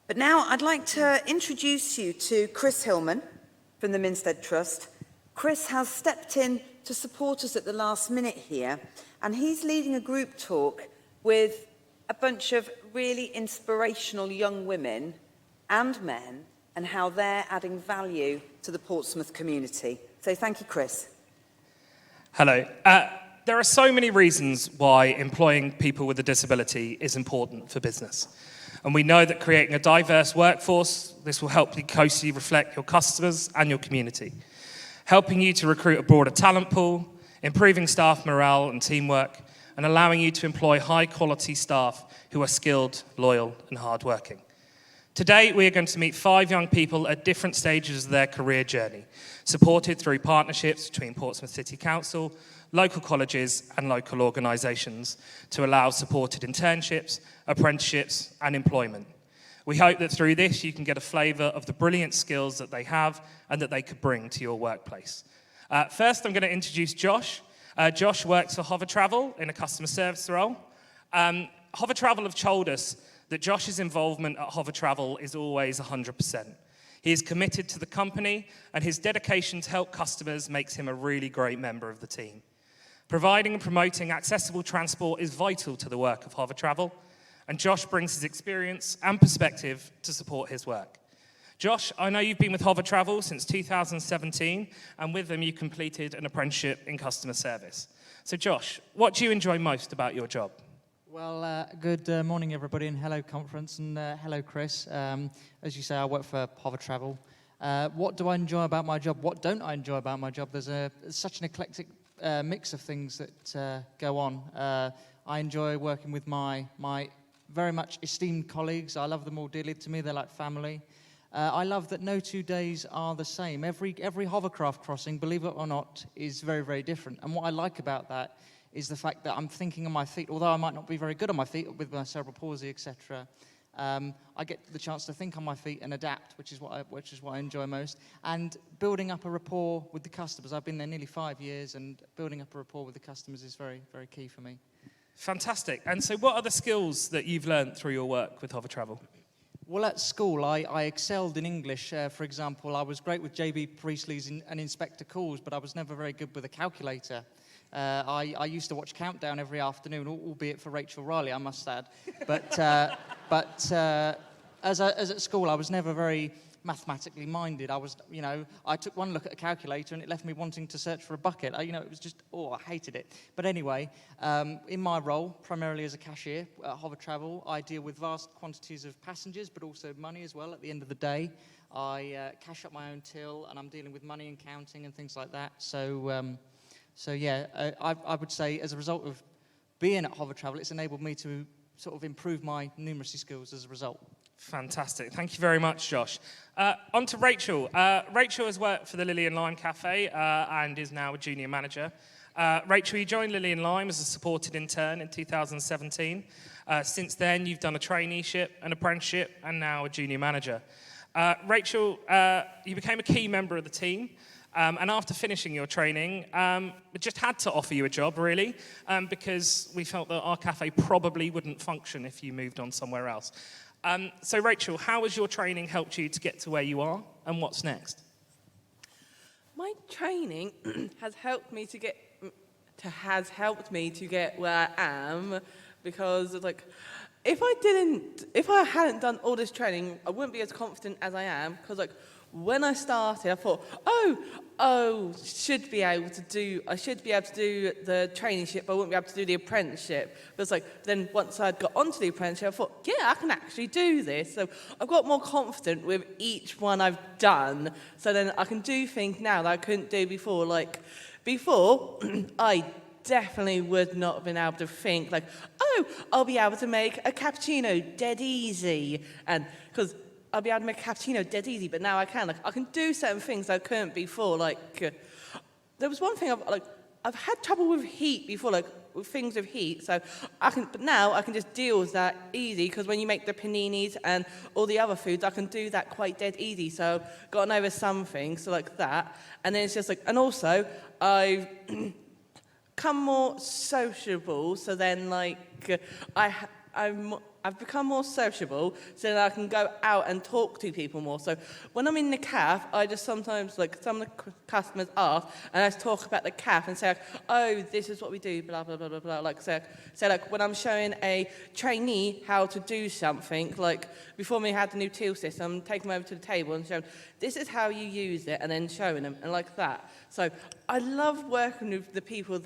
But now I'd like to introduce you to Chris Hillman from the Minstead Trust. Chris has stepped in to support us at the last minute here, and he's leading a group talk with a bunch of really inspirational young women and men and how they're adding value to the Portsmouth community. So thank you, Chris. Hello. There are so many reasons why employing people with a disability is important for business. And we know that creating a diverse workforce, this will help you closely reflect your customers and your community, helping you to recruit a broader talent pool, improving staff morale and teamwork, and allowing you to employ high-quality staff who are skilled, loyal, and hardworking. Today, we are going to meet 5 young people at different stages of their career journey, supported through partnerships between Portsmouth City Council, local colleges, and local organisations to allow supported internships, apprenticeships, and employment. We hope that through this, you can get a flavour of the brilliant skills that they have and that they could bring to your workplace. First, I'm going to introduce Josh. Josh works for Hover Travel in a customer service role. Hover Travel have told us that Josh's involvement at Hover Travel is always 100%. He is committed to the company, and his dedication to help customers makes him a really great member of the team. Providing and promoting accessible transport is vital to the work of Hover Travel, and Josh brings his experience and perspective to support his work. Josh, I know you've been with Hover Travel since 2017, and with them you completed an apprenticeship in customer service. So Josh, what do you enjoy most about your job? Well, good morning, everybody, and hello, conference, and hello, Chris. As you say, I work for Hover Travel. What do I enjoy about my job? What don't I enjoy about my job? There's such an eclectic mix of things that go on. I enjoy working with my very much esteemed colleagues. I love them all dearly. To me, they're like family. I love that no 2 days are the same. Every hovercraft crossing, believe it or not, is very, very different. And what I like about that is the fact that I'm thinking on my feet, although I might not be very good on my feet with my cerebral palsy, etc. I get the chance to think on my feet and adapt, which is what I enjoy most. And building up a rapport with the customers. I've been there nearly 5 years, and building up a rapport with the customers is very, very key for me. Fantastic. And so what are the skills that you've learned through your work with Hover Travel? Well, at school, I excelled in English. For example, I was great with J.B. Priestley's and Inspector Calls, but I was never very good with a calculator. I used to watch Countdown every afternoon, albeit for Rachel Riley, I must add. But as at school, I was never very mathematically minded. I took one look at a calculator and it left me wanting to search for a bucket. It was just, I hated it. But anyway, in my role, primarily as a cashier at Hover Travel, I deal with vast quantities of passengers, but also money as well. At the end of the day, I cash up my own till, and I'm dealing with money and counting and things like that. So yeah, I would say as a result of being at Hover Travel, it's enabled me to sort of improve my numeracy skills as a result. Fantastic. Thank you very much, Josh. On to Rachel. Rachel has worked for the Lily and Lime Cafe and is now a junior manager. Rachel, you joined Lily and Lime as a supported intern in 2017. Since then, you've done a traineeship, an apprenticeship, and now a junior manager. Rachel, you became a key member of the team. And after finishing your training, we just had to offer you a job, really, because we felt that our cafe probably wouldn't function if you moved on somewhere else. So, Rachel, how has your training helped you to get to where you are, and what's next? My training has helped me to get where I am, because if I hadn't done all this training, I wouldn't be as confident as I am, because when I started, I thought, I should be able to do the traineeship, but I wouldn't be able to do the apprenticeship. But it's then once I'd got onto the apprenticeship, I thought, yeah, I can actually do this. So I've got more confident with each one I've done. So then I can do things now that I couldn't do before. Before, I definitely would not have been able to think I'll be able to make a cappuccino dead easy. And because I'll be able to make a cappuccino dead easy, but now I can. I can do certain things I couldn't before. There was one thing I've had trouble with heat before, with things with heat. But now I can just deal with that easy, because when you make the paninis and all the other foods, I can do that quite dead easy. So I've gotten over some things, so that. And then it's just and also I've become more sociable. So then I'm more sociable so that I can go out and talk to people more. So when I'm in the cafe, I just sometimes, like, some of the customers ask, and I just talk about the cafe and say, like, oh, this is what we do, blah, blah, blah, blah, blah. Like, say, like, when I'm showing a trainee how to do something, like, before we had the new till system, taking them over to the table and showing, this is how you use it, and then showing them, and like that. So I love working with the people in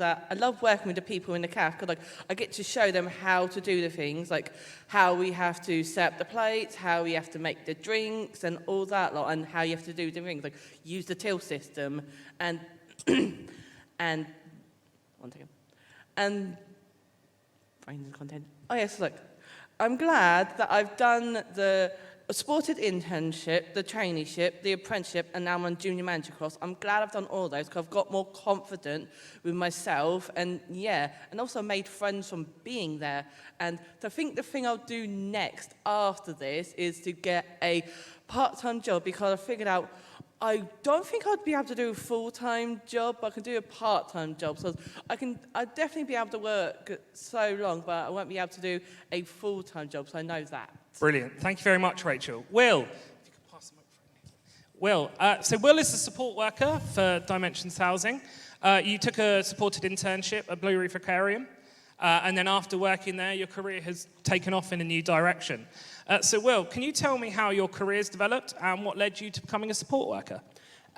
the cafe, because, like, I get to show them how to do the things, like how we have to set up the plates, how we have to make the drinks, and all that lot, and how you have to do the things, like use the till system, and and one second, and finding the content. Oh yes, look, I'm glad that I've done the supported internship, the traineeship, the apprenticeship, and now I'm on junior manager course. I'm glad I've done all those because I've got more confident with myself, and also made friends from being there. And I think the thing I'll do next after this is to get a part-time job, because I figured out I don't think I'd be able to do a full-time job, but I can do a part-time job. So I'd definitely be able to work so long, but I won't be able to do a full-time job, so I know that. Brilliant. Thank you very much, Rachel. Will, if you could pass the microphone. Will, so Will is a support worker for Dimensions Housing. You took a supported internship at Blue Reef Aquarium, and then after working there, your career has taken off in a new direction. So Will, can you tell me how your career's developed and what led you to becoming a support worker?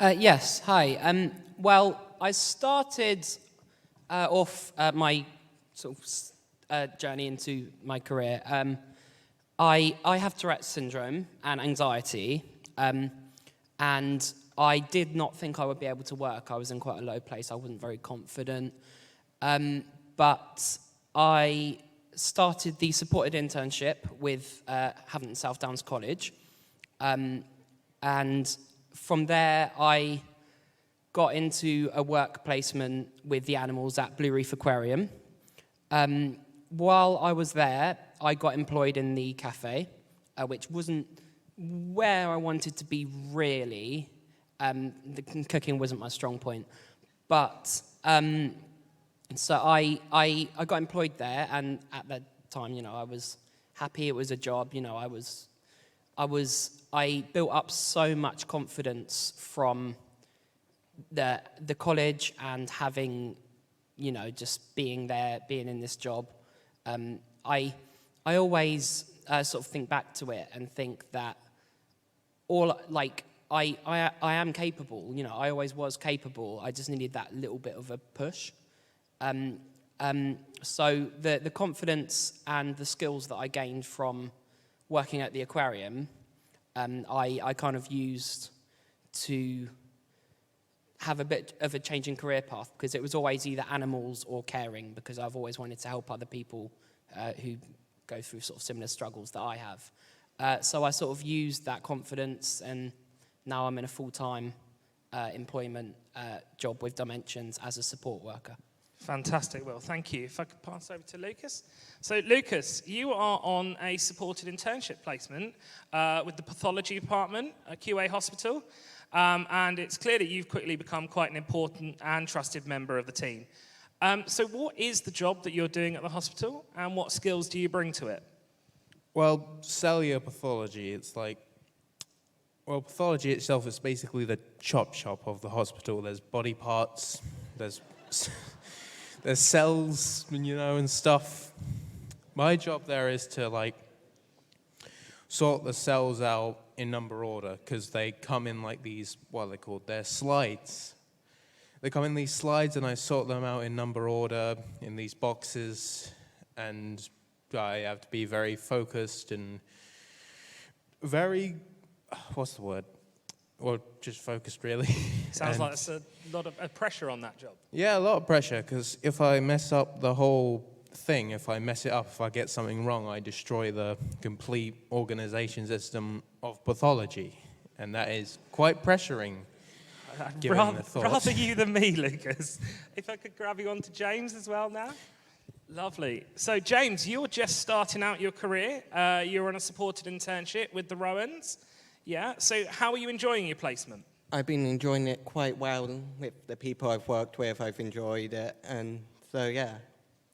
Yes, hi. Well, I started off my sort of journey into my career. I have Tourette's syndrome and anxiety, and I did not think I would be able to work. I was in quite a low place. I wasn't very confident. But I started the supported internship with Havant South Downs College. And from there, I got into a work placement with the animals at Blue Reef Aquarium. While I was there, I got employed in the cafe, which wasn't where I wanted to be really. The cooking wasn't my strong point. But so I got employed there, and at that time, I was happy. It was a job. I built up so much confidence from the college and having, just being there, being in this job. I always sort of think back to it and think that I am capable. I always was capable. I just needed that little bit of a push. So the confidence and the skills that I gained from working at the aquarium, I kind of used to have a bit of a change in career path, because it was always either animals or caring, because I've always wanted to help other people who go through sort of similar struggles that I have. So I sort of used that confidence, and now I'm in a full-time employment job with Dimensions as a support worker. Fantastic, Will. Thank you. If I could pass over to Lucas. So, Lucas, you are on a supported internship placement with the pathology department at QA Hospital, and it's clear that you've quickly become quite an important and trusted member of the team. So what is the job that you're doing at the hospital, and what skills do you bring to it? Well, cellular pathology, pathology itself is basically the chop shop of the hospital. There's body parts, there's cells, and stuff. My job there is to, sort the cells out in number order, because they come in these, what are they called? They're slides. They come in these slides, and I sort them out in number order in these boxes, and I have to be very focused and very, what's the word? Well, just focused, really. Sounds like there's a lot of pressure on that job. Yeah, a lot of pressure, because if I mess up the whole thing, if I mess it up, if I get something wrong, I destroy the complete organization system of pathology, and that is quite pressuring. Rather you than me, Lucas. If I could grab you on to James as well now. Lovely. So, James, you're just starting out your career. You're on a supported internship with the Rowans. Yeah. So, how are you enjoying your placement? I've been enjoying it quite well with the people I've worked with. I've enjoyed it, and so yeah.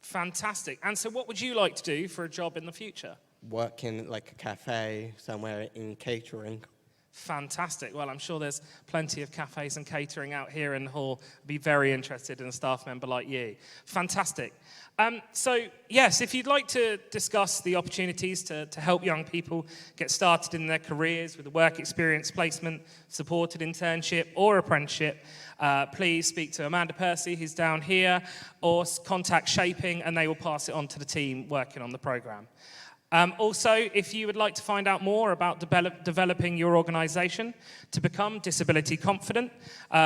Fantastic. And so what would you like to do for a job in the future? Work in like a cafe somewhere in catering. Fantastic. Well, I'm sure there's plenty of cafes and catering out here in the hall. I'd be very interested in a staff member like you. Fantastic. So, yes, if you'd like to discuss the opportunities to help young people get started in their careers with a work experience placement, supported internship or apprenticeship, please speak to Amanda Percy, who's down here, or contact Shaping, and they will pass it on to the team working on the programme. Also, if you would like to find out more about developing your organisation to become disability confident,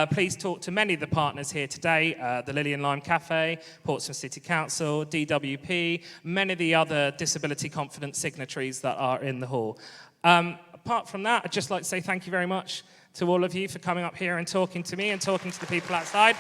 please talk to many of the partners here today, the Lily and Lime Cafe, Portsmouth City Council, DWP, many of the other disability confident signatories that are in the hall. Apart from that, I'd just like to say thank you very much to all of you for coming up here and talking to me and talking to the people outside.